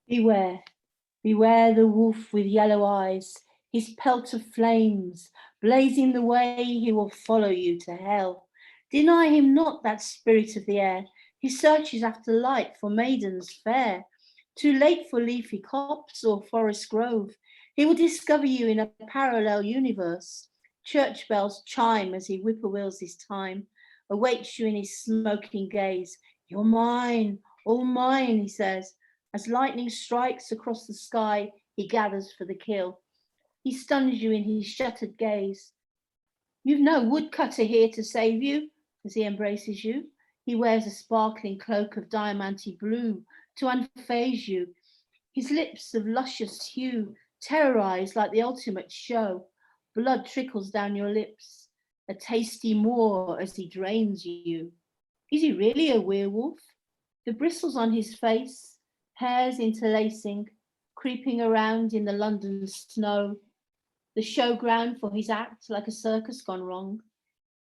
Beware, beware the wolf with yellow eyes, his pelt of flames, blazing the way he will follow you to hell. Deny him not that spirit of the air, he searches after light for maidens fair. Too late for leafy copse or forest grove, he will discover you in a parallel universe. Church bells chime as he whippoorwills his time, awaits you in his smoking gaze. You're mine, all mine, he says. As lightning strikes across the sky, he gathers for the kill. He stuns you in his shuttered gaze. You've no woodcutter here to save you, as he embraces you. He wears a sparkling cloak of diamanty blue to unfaze you. His lips of luscious hue terrorize like the ultimate show. Blood trickles down your lips, a tasty moor as he drains you. Is he really a werewolf? The bristles on his face, hairs interlacing, creeping around in the London snow, the showground for his act like a circus gone wrong.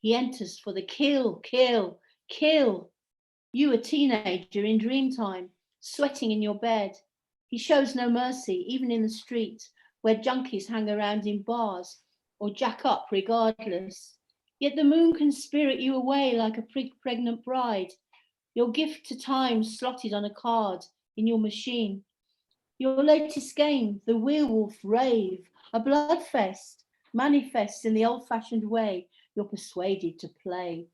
He enters for the kill, kill, kill. You a teenager in dream time, sweating in your bed. He shows no mercy, even in the street, where junkies hang around in bars or jack up regardless. Yet the moon can spirit you away like a pregnant bride, your gift to time slotted on a card in your machine. Your latest game, the werewolf rave, a bloodfest, manifests in the old-fashioned way you're persuaded to play.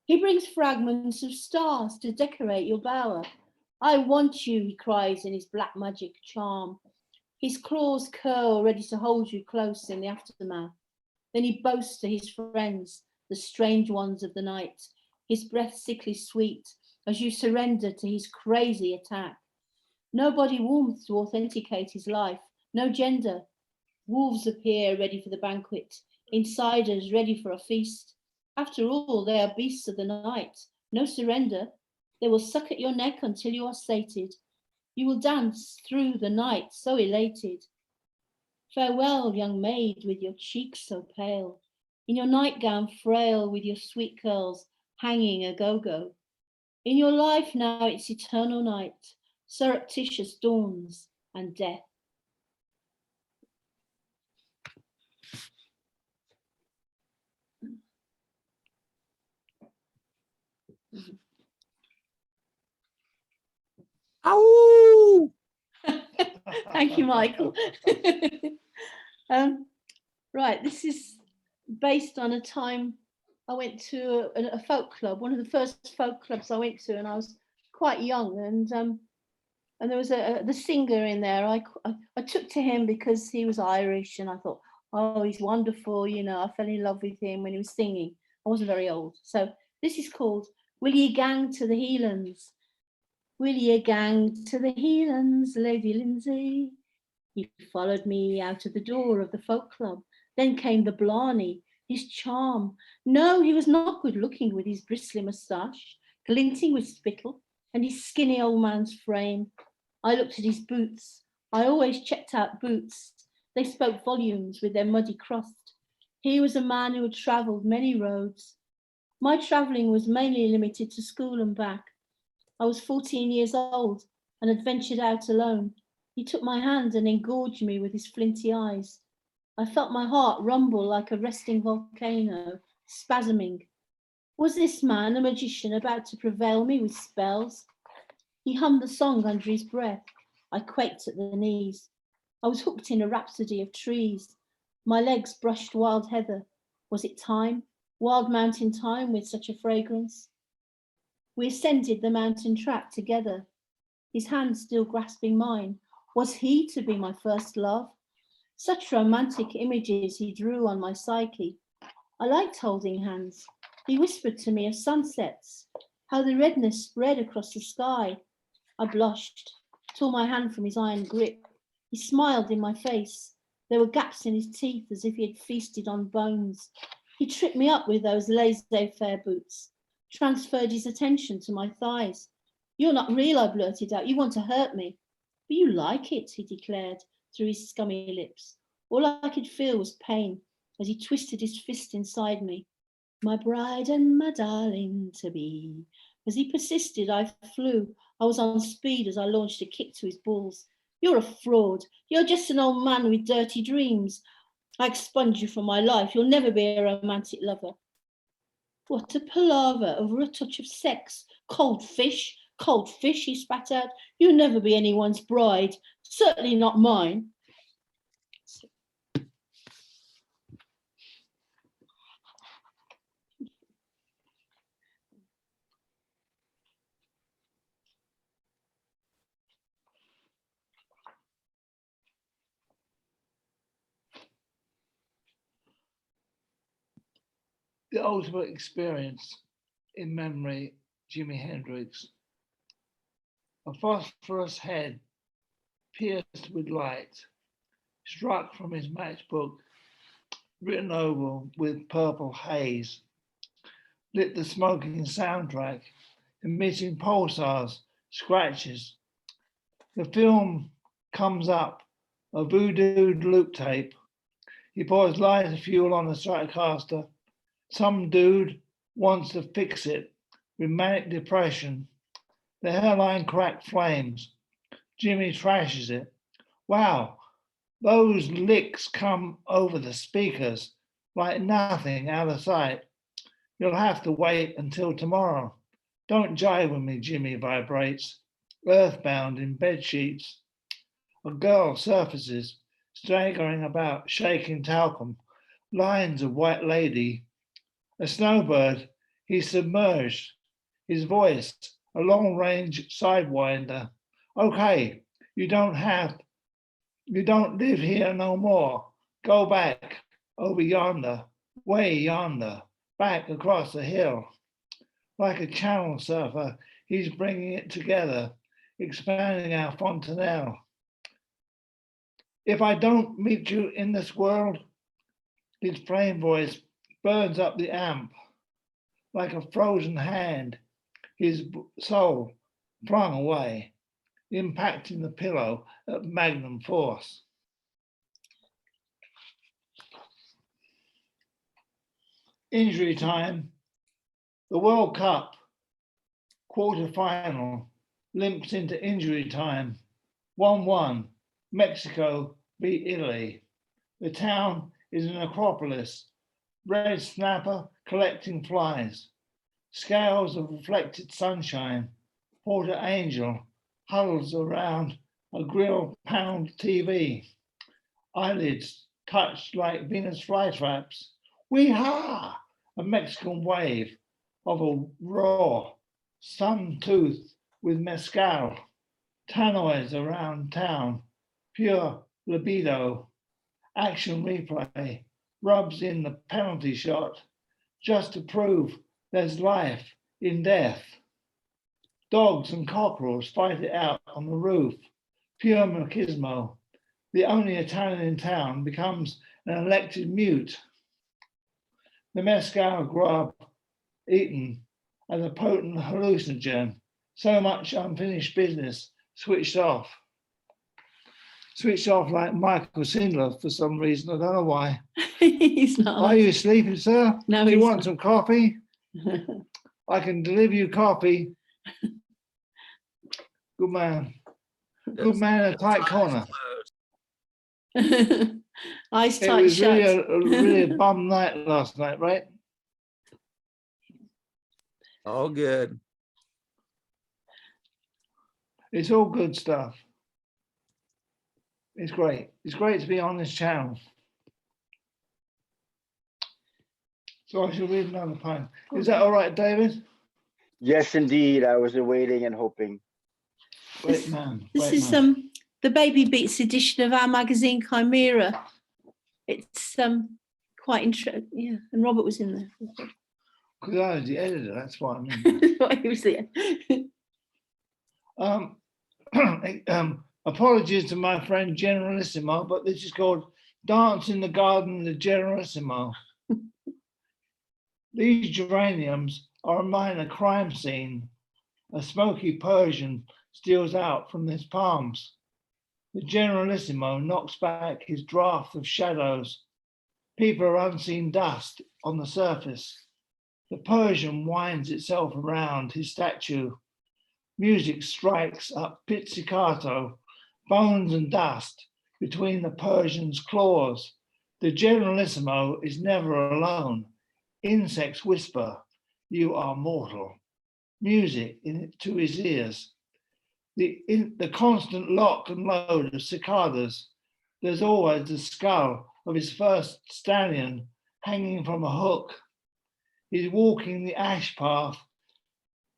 He brings fragments of stars to decorate your bower. I want you, he cries in his black magic charm. His claws curl, ready to hold you close in the aftermath. Then he boasts to his friends, the strange ones of the night, his breath sickly sweet, as you surrender to his crazy attack. No body warmth to authenticate his life, no gender. Wolves appear ready for the banquet, insiders ready for a feast. After all, they are beasts of the night, no surrender. They will suck at your neck until you are sated. You will dance through the night so elated. Farewell, young maid, with your cheeks so pale, in your nightgown frail with your sweet curls hanging a go-go. In your life now it's eternal night, surreptitious dawns and death. Ow! Thank you, Michael. Right, this is based on a time I went to a folk club, one of the first folk clubs I went to, and I was quite young, and there was the singer in there. I took to him because he was Irish, and I thought, oh, he's wonderful. You know, I fell in love with him when he was singing. I wasn't very old, so this is called "Will Ye Gang to the Heelands?" Will ye gang to the Heelands, Lady Lindsay? He followed me out of the door of the folk club. Then came the Blarney, his charm. No, he was not good looking with his bristly moustache, glinting with spittle, and his skinny old man's frame. I looked at his boots. I always checked out boots. They spoke volumes with their muddy crust. He was a man who had travelled many roads. My travelling was mainly limited to school and back. I was 14 years old and had ventured out alone. He took my hand and engorged me with his flinty eyes. I felt my heart rumble like a resting volcano, spasming. Was this man a magician about to prevail me with spells? He hummed the song under his breath. I quaked at the knees. I was hooked in a rhapsody of trees. My legs brushed wild heather. Was it time? Wild mountain thyme with such a fragrance? We ascended the mountain track together, his hand still grasping mine. Was he to be my first love? Such romantic images he drew on my psyche. I liked holding hands. He whispered to me of sunsets, how the redness spread across the sky. I blushed, tore my hand from his iron grip. He smiled in my face. There were gaps in his teeth as if he had feasted on bones. He tripped me up with those laissez-faire boots, transferred his attention to my thighs. You're not real, I blurted out. You want to hurt me. But you like it, he declared through his scummy lips. All I could feel was pain as he twisted his fist inside me. My bride and my darling to be. As he persisted, I flew. I was on speed as I launched a kick to his balls. You're a fraud. You're just an old man with dirty dreams. I expunge you from my life. You'll never be a romantic lover. What a palaver over a touch of sex. Cold fish, he spat out. You'll never be anyone's bride, certainly not mine. The ultimate experience in memory, Jimi Hendrix. A phosphorus head pierced with light, struck from his matchbook, written over with purple haze, lit the smoking soundtrack, emitting pulsars, scratches. The film comes up, a voodooed loop tape. He pours lighter fuel on the Stratocaster. Some dude wants to fix it with manic depression. The hairline crack flames. Jimmy trashes it. Wow, those licks come over the speakers like nothing out of sight. You'll have to wait until tomorrow. Don't jive with me, Jimmy vibrates, earthbound in bed sheets. A girl surfaces, staggering about, shaking talcum. Lines of white lady. A snowbird, he's submerged. His voice, a long-range sidewinder. Okay, you don't live here no more. Go back, over yonder, way yonder, back across the hill. Like a channel surfer, he's bringing it together, expanding our fontanelle. If I don't meet you in this world, his flame voice burns up the amp like a frozen hand, his soul flung away, impacting the pillow at magnum force. Injury time. The World Cup quarter-final limps into injury time. 1-1, Mexico beat Italy. The town is an acropolis, red snapper collecting flies, scales of reflected sunshine. Porter Angel huddles around a grill pound TV, eyelids touched like Venus flytraps. Wee-ha! A Mexican wave of a raw, sun-toothed with mezcal, tannoys around town, pure libido, action replay, rubs in the penalty shot, just to prove there's life in death. Dogs and cockerels fight it out on the roof, pure machismo. The only Italian in town becomes an elected mute. The mezcal grub eaten as a potent hallucinogen. So much unfinished business switched off. Switched off like Michael Sindler for some reason. I don't know why. He's not. Are you sleeping, sir? No, Do you he's want not. some coffee? I can deliver you coffee. Good man. Good man in a tight corner. Eyes It tight was shut. really a bum night last night, right? All good. It's all good stuff. It's great. It's great to be on this channel. So I shall read another poem. Is that all right, David? Yes, indeed. I was waiting and hoping. Great man. This Great is man. the Baby Beats edition of our magazine Chimera. It's quite interesting. Yeah, and Robert was in there. Because I was the editor, that's why I mean. He was there. Apologies to my friend Generalissimo, but this is called Dance in the Garden of the Generalissimo. These geraniums are a minor crime scene. A smoky Persian steals out from his palms. The Generalissimo knocks back his draft of shadows. People are unseen dust on the surface. The Persian winds itself around his statue. Music strikes up pizzicato, bones and dust between the Persian's claws. The Generalissimo is never alone. Insects whisper, "You are mortal." Music to his ears. The constant lock and load of cicadas. There's always the skull of his first stallion hanging from a hook. He's walking the ash path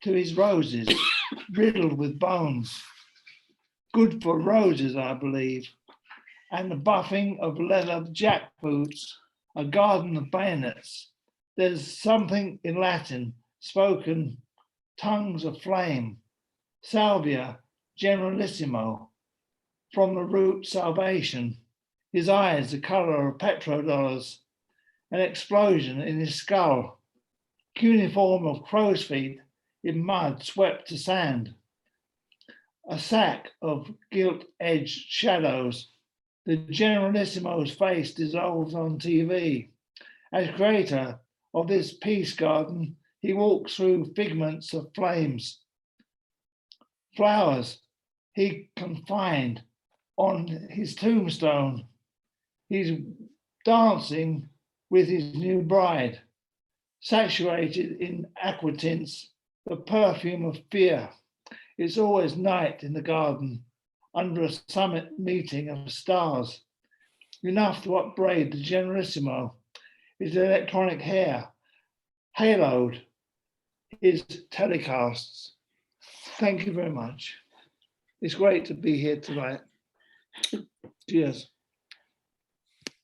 to his roses, riddled with bones. Good for roses, I believe. And the buffing of leather jackboots, a garden of bayonets. There's something in Latin spoken, tongues of flame. Salvia generalissimo, from the root salvation. His eyes the color of petrodollars. An explosion in his skull. Cuneiform of crow's feet in mud swept to sand. A sack of gilt-edged shadows. The Generalissimo's face dissolves on TV. As creator of this peace garden, he walks through figments of flames. Flowers he confined on his tombstone. He's dancing with his new bride, saturated in aquatints, the perfume of fear. It's always night in the garden, under a summit meeting of stars, enough to upbraid the Generalissimo, his electronic hair, haloed his telecasts. Thank you very much. It's great to be here tonight. Cheers.